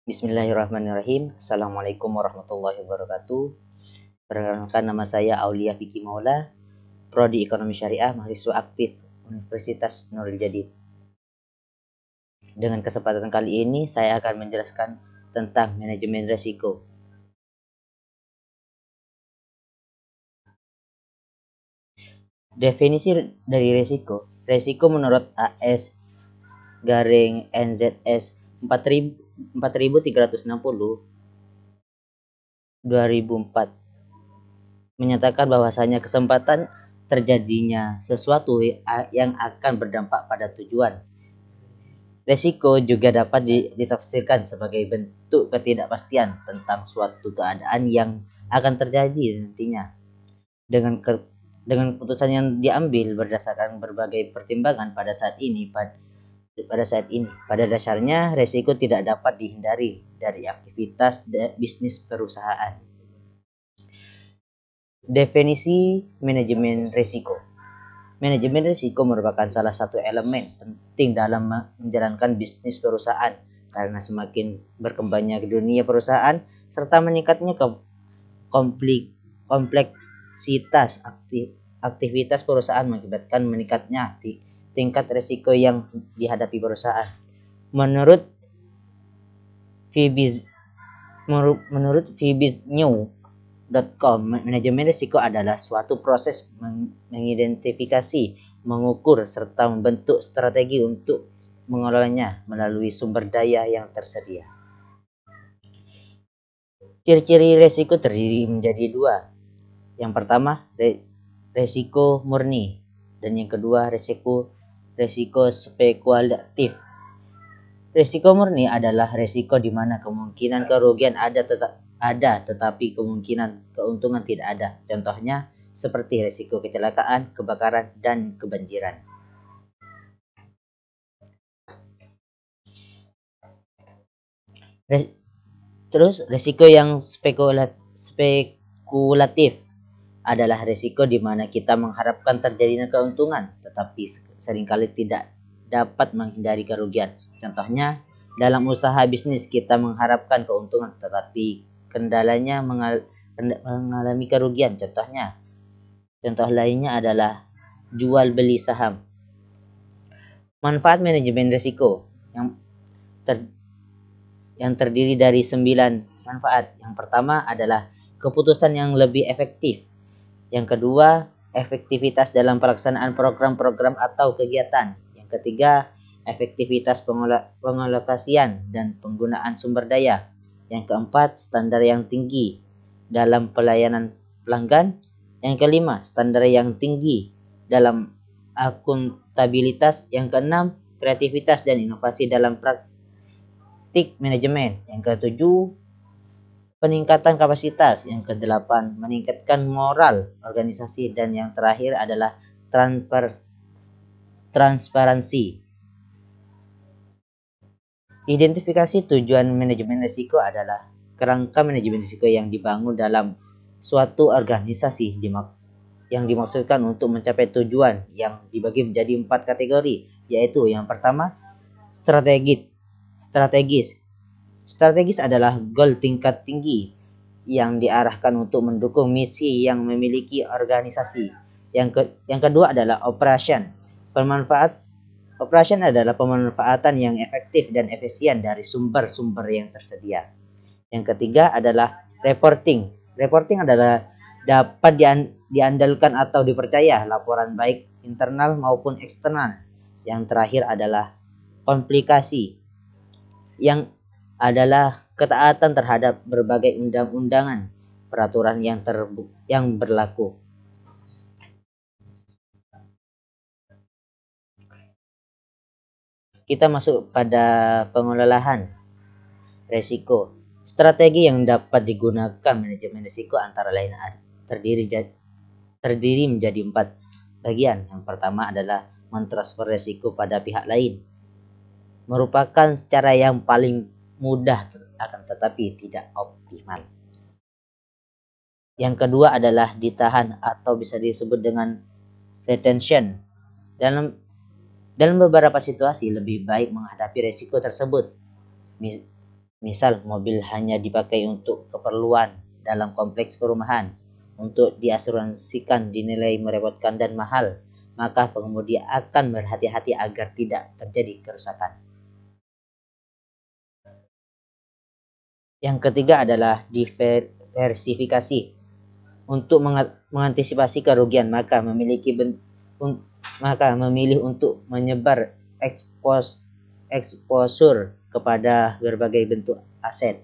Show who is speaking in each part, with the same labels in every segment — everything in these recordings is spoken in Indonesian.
Speaker 1: Bismillahirrahmanirrahim. Assalamualaikum warahmatullahi wabarakatuh. Perkenalkan, nama saya Aulia Fikri Maula, Prodi Ekonomi Syariah, mahasiswa aktif Universitas Nurul Jadid. Dengan kesempatan kali ini, saya akan menjelaskan tentang manajemen risiko. Definisi dari risiko. Risiko menurut AS garing NZS 4360 2004 menyatakan bahwasanya kesempatan terjadinya sesuatu yang akan berdampak pada tujuan. Resiko juga dapat ditafsirkan sebagai bentuk ketidakpastian tentang suatu keadaan yang akan terjadi nantinya. Dengan keputusan yang diambil berdasarkan berbagai pertimbangan pada saat ini. Pada dasarnya, resiko tidak dapat dihindari dari aktivitas bisnis perusahaan. Definisi manajemen risiko. Manajemen risiko merupakan salah satu elemen penting dalam menjalankan bisnis perusahaan, karena semakin berkembangnya dunia perusahaan serta meningkatnya kompleksitas aktivitas perusahaan mengakibatkan meningkatnya tingkat risiko yang dihadapi perusahaan. Menurut Fibiznew.com, manajemen risiko adalah suatu proses mengidentifikasi, mengukur, serta membentuk strategi untuk mengelolanya melalui sumber daya yang tersedia. Ciri-ciri risiko terdiri menjadi dua. Yang pertama, risiko murni, dan yang kedua, risiko spekulatif. Risiko murni adalah risiko di mana kemungkinan kerugian ada tetapi kemungkinan keuntungan tidak ada. Contohnya seperti risiko kecelakaan, kebakaran, dan kebanjiran. Terus risiko yang spekulatif adalah risiko di mana kita mengharapkan terjadinya keuntungan tetapi seringkali tidak dapat menghindari kerugian. Contohnya, dalam usaha bisnis kita mengharapkan keuntungan tetapi kendalanya mengalami kerugian. Contoh lainnya adalah jual beli saham. Manfaat manajemen risiko yang terdiri dari 9 manfaat. Yang pertama adalah keputusan yang lebih efektif. Yang kedua, efektivitas dalam pelaksanaan program-program atau kegiatan. Yang ketiga, efektivitas pengalokasian dan penggunaan sumber daya. Yang keempat, standar yang tinggi dalam pelayanan pelanggan. Yang kelima, standar yang tinggi dalam akuntabilitas. Yang keenam, kreativitas dan inovasi dalam praktik manajemen. Yang ketujuh, peningkatan kapasitas. Yang kedelapan, meningkatkan moral organisasi. Dan yang terakhir adalah transparansi. Identifikasi tujuan manajemen risiko adalah kerangka manajemen risiko yang dibangun dalam suatu organisasi yang dimaksudkan untuk mencapai tujuan yang dibagi menjadi 4 kategori, yaitu yang pertama, strategis. Strategis adalah goal tingkat tinggi yang diarahkan untuk mendukung misi yang memiliki organisasi. Yang kedua adalah operation. Operation adalah pemanfaatan yang efektif dan efisien dari sumber-sumber yang tersedia. Yang ketiga adalah reporting. Reporting adalah dapat diandalkan atau dipercaya laporan baik internal maupun eksternal. Yang terakhir adalah komplikasi, yang adalah ketaatan terhadap berbagai undang-undangan peraturan yang berlaku. Kita masuk pada pengelolaan risiko. Strategi yang dapat digunakan manajemen risiko antara lain terdiri menjadi 4 bagian. Yang pertama adalah mentransfer risiko pada pihak lain. Merupakan cara yang paling mudah akan tetapi tidak optimal. Yang kedua adalah ditahan atau bisa disebut dengan retention. Dalam beberapa situasi lebih baik menghadapi risiko tersebut. Misal, mobil hanya dipakai untuk keperluan dalam kompleks perumahan, untuk diasuransikan dinilai merepotkan dan mahal, maka pengemudi akan berhati-hati agar tidak terjadi kerusakan. Yang ketiga adalah diversifikasi. Untuk mengantisipasi kerugian, maka memilih untuk menyebar exposure kepada berbagai bentuk aset.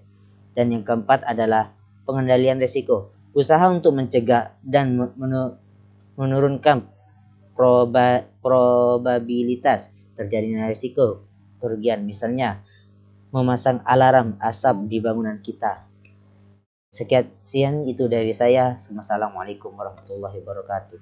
Speaker 1: Dan yang keempat adalah pengendalian risiko. Usaha untuk mencegah dan menurunkan probabilitas terjadinya risiko kerugian, misalnya memasang alarm asap di bangunan kita. Sekian itu dari saya. Wassalamualaikum warahmatullahi wabarakatuh.